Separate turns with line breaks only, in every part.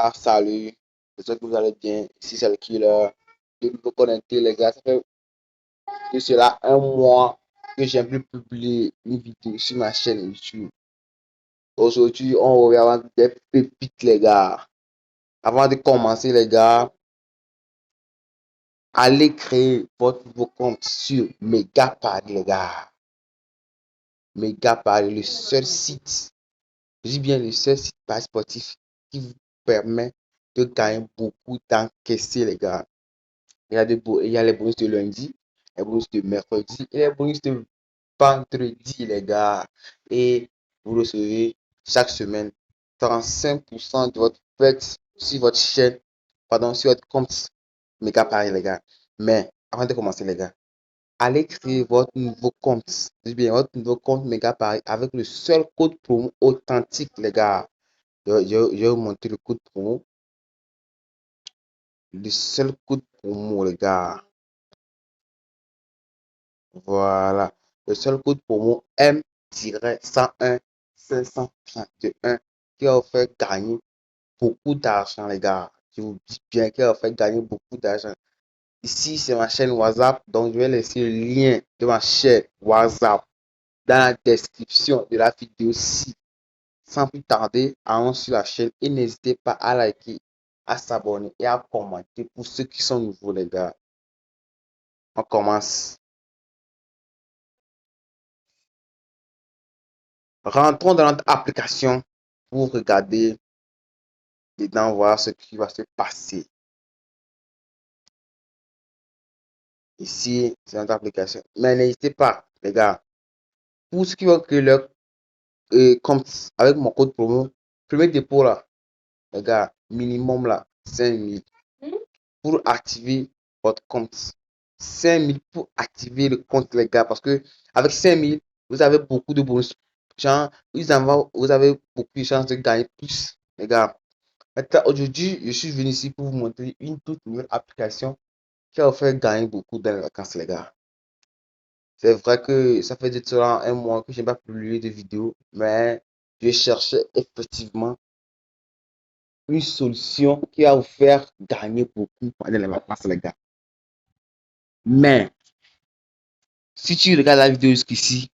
Ah, salut, j'espère que vous allez bien. Ici, c'est le killer. De nouveau connecté, les gars. Ça fait de cela un mois que j'ai plus publié une vidéo sur ma chaîne YouTube. Aujourd'hui, on regarde des pépites, les gars. Avant de commencer, les gars, allez créer votre nouveau compte sur Megapari, les gars. Megapari, le seul site, je dis bien le seul site pas sportif qui vous permet de gagner beaucoup, d'encaisser, les gars. Il y a les bonus de lundi, les bonus de mercredi et les bonus de vendredi, les gars. Et vous recevez chaque semaine 35% de votre fête sur votre chaîne, pardon, sur votre compte méga Paris, les gars. Mais avant de commencer, les gars, allez créer votre nouveau compte. Je dis bien, votre nouveau compte méga Paris avec le seul code promo authentique, les gars. Je vais vous montrer le code promo. Le seul code promo, les gars. Voilà. Le seul code promo M-101 531 qui va vous faire gagner beaucoup d'argent, les gars. Je vous dis bien qu'il va vous faire gagner beaucoup d'argent. Ici, c'est ma chaîne WhatsApp. Donc, je vais laisser le lien de ma chaîne WhatsApp dans la description de la vidéo-ci. Sans plus tarder, allons sur la chaîne et n'hésitez pas à liker, à s'abonner et à commenter pour ceux qui sont nouveaux, les gars. On commence. Rentrons dans notre application pour regarder dedans, voir ce qui va se passer. Ici, c'est notre application. Mais n'hésitez pas, les gars, pour ceux qui vont créer leur compte avec mon code promo, premier dépôt là, les gars, minimum là, 5 000 pour activer votre compte. 5 000 pour activer le compte, les gars, parce que avec 5 000 vous avez beaucoup de bonus. Genre, vous avez beaucoup de chances de gagner plus, les gars. Maintenant, aujourd'hui, je suis venu ici pour vous montrer une toute nouvelle application qui va vous faire gagner beaucoup dans les vacances, les gars. C'est vrai que ça fait de cela un mois que je n'ai pas publié de vidéo, mais je cherchais effectivement une solution qui va vous faire gagner beaucoup pendant les vacances, les gars. Mais si tu regardes la vidéo jusqu'ici,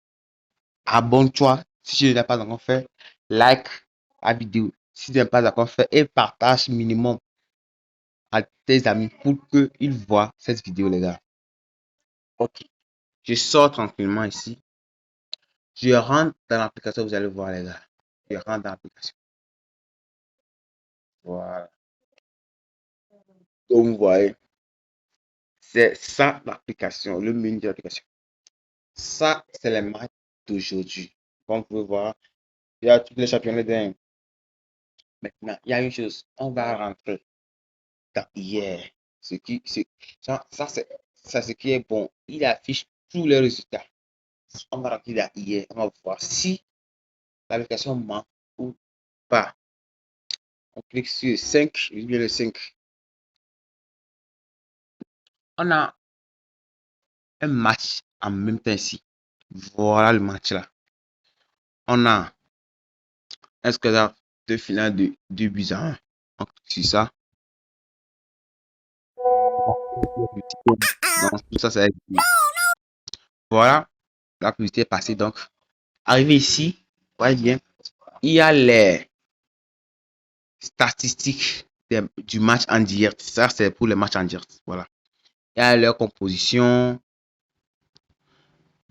abonne-toi. Si tu ne l'as pas encore fait, like la vidéo. Si tu n'as pas encore fait, et partage minimum à tes amis pour qu'ils voient cette vidéo, les gars. Ok. Je sors tranquillement ici. Je rentre dans l'application, vous allez voir, les gars. Je rentre dans l'application. Voilà. Donc, vous voyez, c'est ça l'application, le menu de l'application. Ça, c'est les matchs d'aujourd'hui. Comme vous pouvez voir, il y a tous les championnats d'un. Maintenant, il y a une chose, on va rentrer dans hier. Ça, ce qui est bon. Il affiche tous les résultats. On va rentrer dans hier. On va voir si l'application ment ou pas. On clique sur 5, je dis bien le 5. On a un match en même temps ici. Voilà le match là. On a un score de finale de 2 buts à 1. On clique sur ça. Donc, tout ça, c'est voilà. La publicité est passée. Donc, arrivé ici, voyez bien, il y a les statistiques du match en direct. Ça, c'est pour les matchs en direct. Voilà. Il y a leur composition,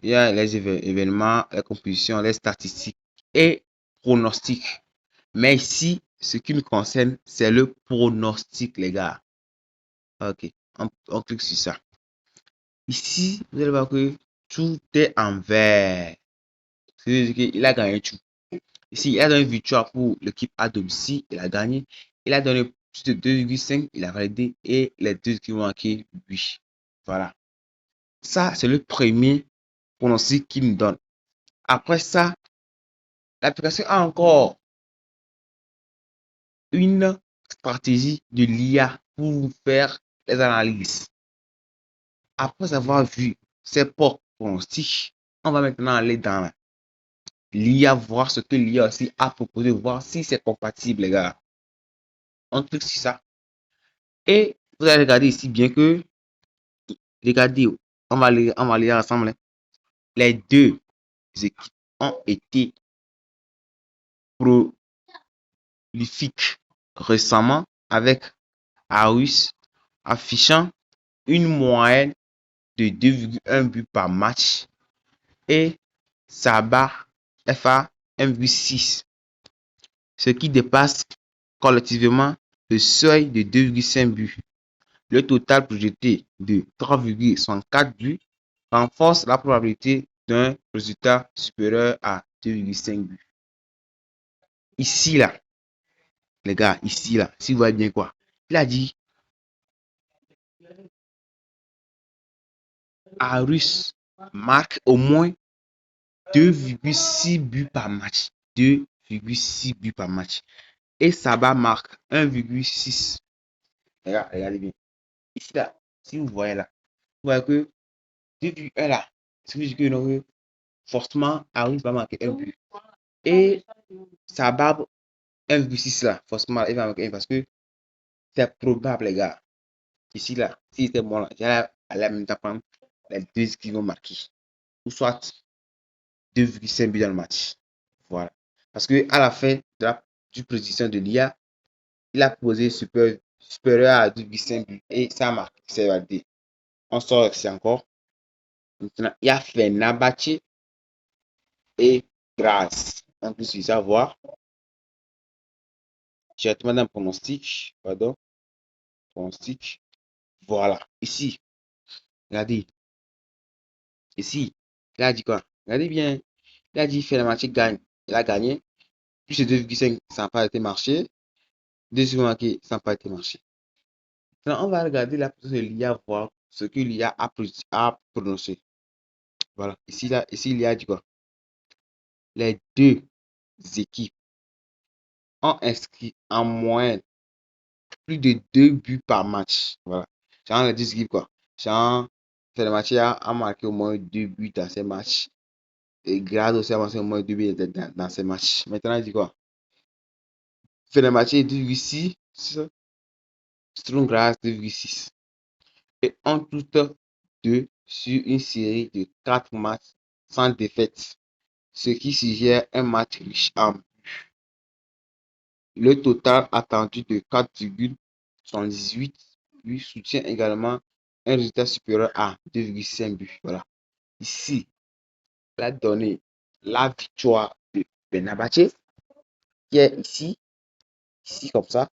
il y a les événements, les compositions, les statistiques et pronostics. Mais ici, ce qui me concerne, c'est le pronostic, les gars. Ok, on clique sur ça. Ici, vous allez voir que tout est en vert. C'est-à-dire qu'il a gagné tout. Ici, il a donné une victoire pour l'équipe à domicile, il a gagné. Il a donné plus de 2,5, il a validé. Et les deux qui ont manqué, 8. Voilà. Ça, c'est le premier pronostic qu'il me donne. Après ça, l'application a encore une stratégie de l'IA pour vous faire les analyses. Après avoir vu ces pronostics, on va maintenant aller dans l'IA, voir ce que l'IA aussi a proposé, voir si c'est compatible, les gars. On clique sur ça. Et vous allez regarder ici bien que, regardez, on va lire ensemble. Les deux équipes ont été prolifiques récemment avec Aarhus affichant une moyenne de 2,1 buts par match et Sabah FA 1,6, ce qui dépasse collectivement le seuil de 2,5 buts. Le total projeté de 3,64 buts renforce la probabilité d'un résultat supérieur à 2,5 buts. Ici, là, les gars, ici, là, si vous voyez bien quoi, il a dit Aarhus marque au moins 2,6 buts par match. 2,6 buts par match. Et Sabah marque 1,6. Regardez bien. Ici, là, si vous voyez là, vous voyez que 2,1 là, ça veut dire que forcément, Aarhus va marquer un but. Et Sabah 1,6 là, forcément, il va marquer un parce que c'est probable, les gars. Ici, là, si c'était moi, là, j'allais à la même temps prendre les deux qui vont marquer. Ou soit 2,5 buts dans le match. Voilà. Parce que à la fin du prédiction de l'IA, il a posé supérieur à 2,5 buts et ça marque. C'est validé. On sort ici encore. Maintenant, il y a Fenerbahçe et Graz. On peut se savoir. Directement dans le pronostic. Pardon. Pronostic. Voilà. Ici. Regardez. Ici. Il a dit quoi? Regardez bien. Il a dit Fenerbahçe gagne. Il a gagné. Plus de 2,5, ça n'a pas été marché. 2 marqué, ça n'a pas été marché. Maintenant, on va regarder la position de l'IA, voir ce que l'IA a prononcé. Voilà. Ici, l'IA dit quoi? Les deux équipes ont inscrit en moyenne plus de 2 buts par match. Voilà. Genre, les deux équipes, quoi. Genre, Fenerbahçe a marqué au moins 2 buts dans ces matchs. Et Graz aussi a marqué au moins 2 buts dans ces matchs. Maintenant, il dit quoi? Fenerbahçe 2,6. Sturm Graz 2,6. Et en toutes deux sur une série de 4 matchs sans défaite, ce qui suggère un match riche en le total attendu de 4,78 buts soutient également un résultat supérieur à 2,5 buts. Voilà. Ici, il a donné la victoire de Fenerbahçe, qui est ici comme ça.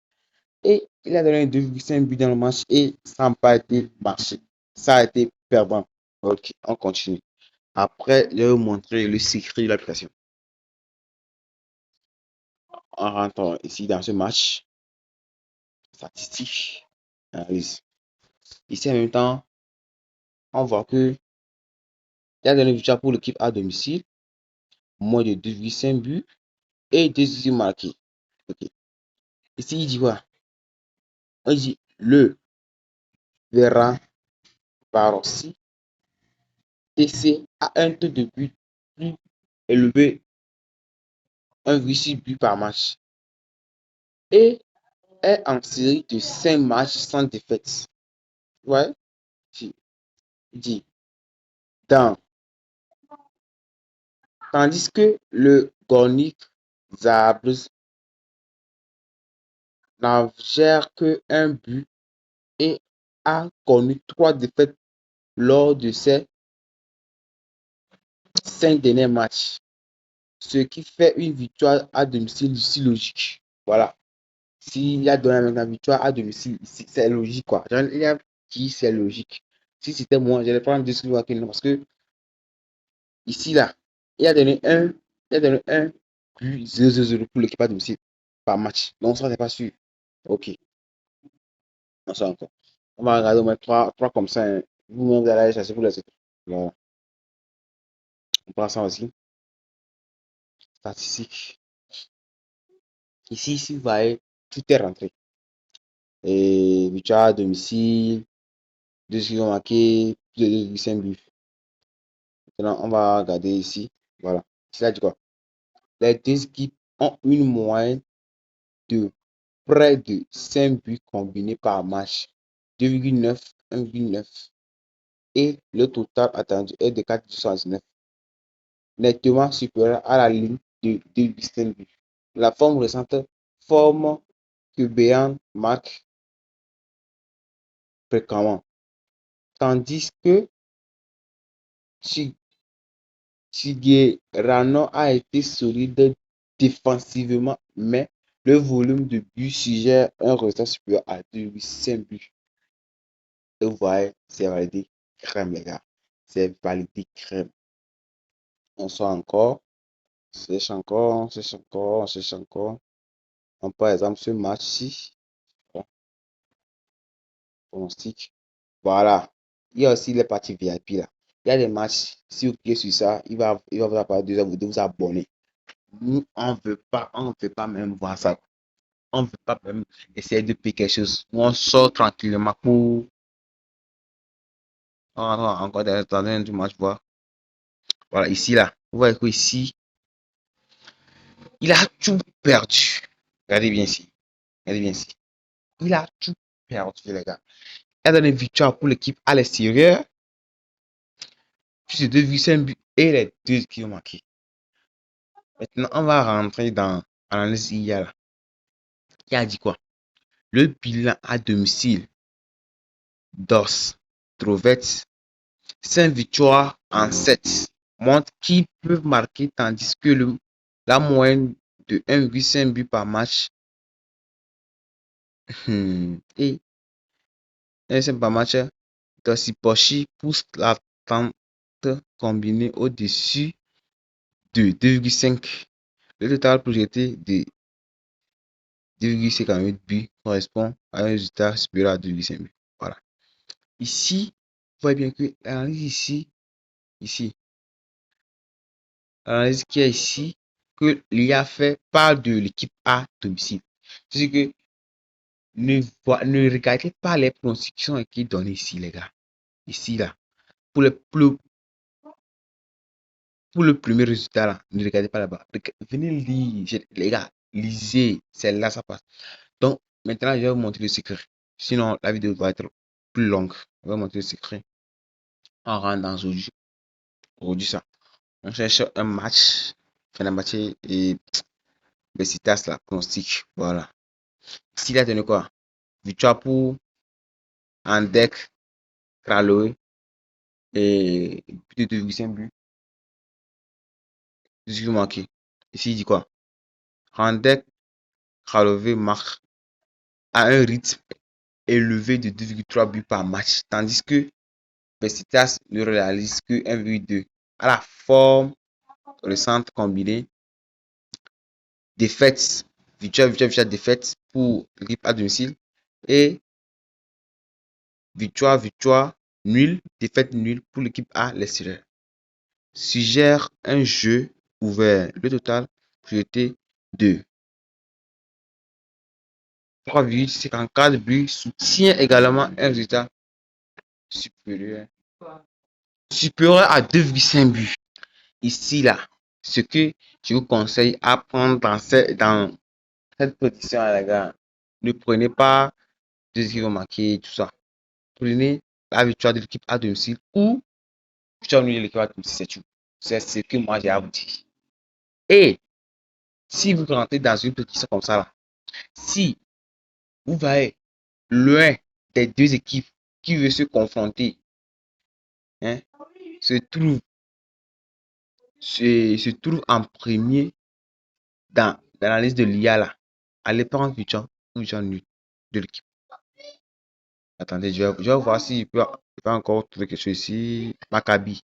Et il a donné 2,5 buts dans le match et ça n'a pas été marché. Ça a été perdant. Ok, on continue. Après, je vais vous montrer le secret de l'application. En rentrant ici dans ce match, statistique, analyse. Ici, en même temps, on voit que il y a donné victoire pour l'équipe à domicile, moins de 2,5 buts et 2 essais marqués. Ok. Ici, il dit quoi? On dit le Vera Barossi TC a un taux de but plus élevé, 1,6 buts par match, et est en série de 5 matchs sans défaite. Ouais, il dit dans. Tandis que le Gornik Zabrze n'a gère que un but et a connu 3 défaites lors de ses 5 derniers matchs, ce qui fait une victoire à domicile si logique. Voilà. S'il y a donné maintenant victoire à domicile, c'est logique quoi. Il y a qui c'est logique. Si c'était moi, j'allais prendre 2 parce que ici là, il a donné un, il a donné un but 0-0 pour l'équipe à domicile par match. Donc ça, n'est pas sûr. Ok, on sort encore. On va regarder au moins 3 comme ça, hein. Vous-même, vous allez aller chercher pour les autres. Voilà. On prend ça aussi. Statistique. Ici, vous voyez, tout est rentré. Et victoire à domicile, 2 qui ont marqué, plus de 2,5 buts. Maintenant, on va regarder ici. Voilà. Cela dit quoi? Les deux équipes ont une moyenne de près de 5 buts combinés par match, 2,9, 1,9. Et le total attendu est de 4,79, nettement supérieur à la ligne de 2,5 buts. La forme récente forme que Béan marque fréquemment, tandis que Tiguerano a été solide défensivement, mais le volume de buts suggère un résultat supérieur à 2,5 buts. Et vous voyez, c'est validé crème, les gars. C'est validé crème. On sort encore, on cherche encore, on cherche encore, on cherche encore. Par exemple, ce match-ci, pronostic. Voilà. Il y a aussi les parties VIP là. Il y a des matchs, si vous cliquez sur ça, il va vous appeler 2 heures, vous devez vous abonner. Nous, on ne veut pas même voir ça. On ne veut pas même essayer de payer quelque chose. On sort tranquillement pour encore dans un match voir. Voilà, ici là. Vous voyez que ici, il a tout perdu. Regardez bien ici. Regardez bien ici. Il a tout perdu, les gars. Il a donné une victoire pour l'équipe à l'extérieur. Plus de 2,5 buts et les deux qui ont marqué. Maintenant, on va rentrer dans l'analyse IA là. Il a dit quoi? Le bilan à domicile d'Os Trovets, 5 victoires en 7 montre qu'ils peuvent marquer tandis que la moyenne de 1,5 but par match et 1,5 par match d'Ossipochi pousse l'attente combinée au-dessus de 2,5. Le total projeté de 2,58 buts correspond à un résultat supérieur à 2,5 buts. Voilà. Ici, vous voyez bien que l'analyse ici, l'analyse qui est ici, que l'IA fait parle de l'équipe à domicile. C'est que ne regardez pas les pronostics qui sont écrits donnés ici, les gars. Ici, là. Pour le premier résultat, là, ne regardez pas là-bas. Venez lire, les gars, lisez. C'est là, ça passe. Donc, maintenant, je vais vous montrer le secret. Sinon, la vidéo va être plus longue. Je vais vous montrer le secret. On rentre dans aujourd'hui ça. On cherche un match. Fenerbahçe et Besiktas, là, pronostic. Voilà. Ici, il a donné quoi? Victoire pour Andek, Kraloe et plus de 2,5 buts. J'ai manqué. Ici, il dit quoi? Andek, Kraloe marque à un rythme élevé de 2,3 buts par match, tandis que Besiktas ne réalise que 1,2. À la forme récente combinée, défaite, victoire, victoire, victoire, défaite pour l'équipe à domicile et victoire, victoire, nul, défaite, nul pour l'équipe à l'extérieur. Suggère un jeu ouvert. Le total projeté de 3,54 buts soutient également un résultat supérieur, supérieur à 2,5 buts. Ici, là, ce que je vous conseille à prendre dans cette position, les gars, ne prenez pas deux équipes marquées, tout ça. Prenez la victoire de l'équipe à domicile ou victoire de l'équipe à domicile, c'est tout. C'est ce que moi j'ai à vous dire. Et si vous rentrez dans une position comme ça, là, si vous voyez l'un des deux équipes qui veut se confronter, hein, se trouve, se trouve en premier dans la liste de l'IA là, allez prendre victoire ou victoire nulle de l'équipe. Attendez, je vais voir si je peux encore trouver quelque chose ici. Maccabi.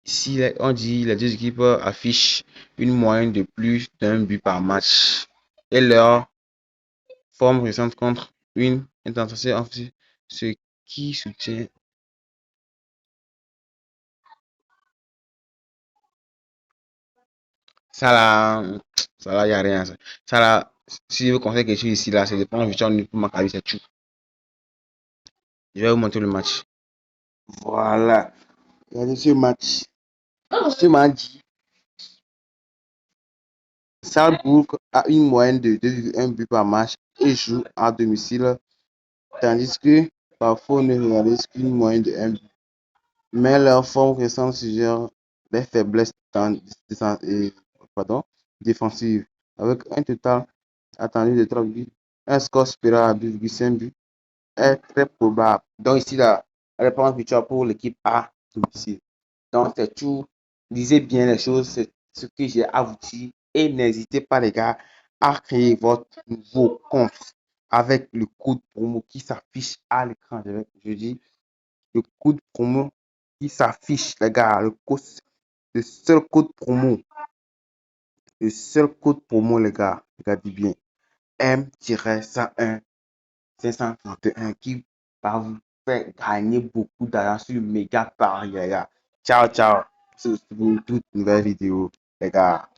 Ici, on dit les deux équipes affichent une moyenne de plus d'un but par match. Et leur forme récente contre une intensité offensive, ce qui soutient. Ça là, il n'y a rien. Ça là, si je veux conseiller quelque chose ici, là, c'est de prendre victoire nulle pour Maccabi, c'est tout. Je vais vous montrer le match. Voilà. Regardez ce match. Ce match Salzbourg a une moyenne de 2,1 buts par match et joue à domicile, tandis que parfois ne réalise qu'une moyenne de 1 but. Mais leur forme récente suggère des faiblesses défensives, avec un total attendu de 3 buts. Un score supérieur à 2,5 buts est très probable. Donc ici, la réponse virtuelle pour l'équipe A domicile. Donc c'est tout. Lisez bien les choses, c'est ce que j'ai à vous dire. Et n'hésitez pas, les gars, à créer votre nouveau compte avec le code promo qui s'affiche à l'écran. Je dis le code promo qui s'affiche, les gars. Le seul code promo, les gars. Regardez bien. M-101 531 qui va vous faire gagner beaucoup d'argent sur le méga pari, les gars. Ciao, ciao. C'est pour toute nouvelle vidéo, les gars.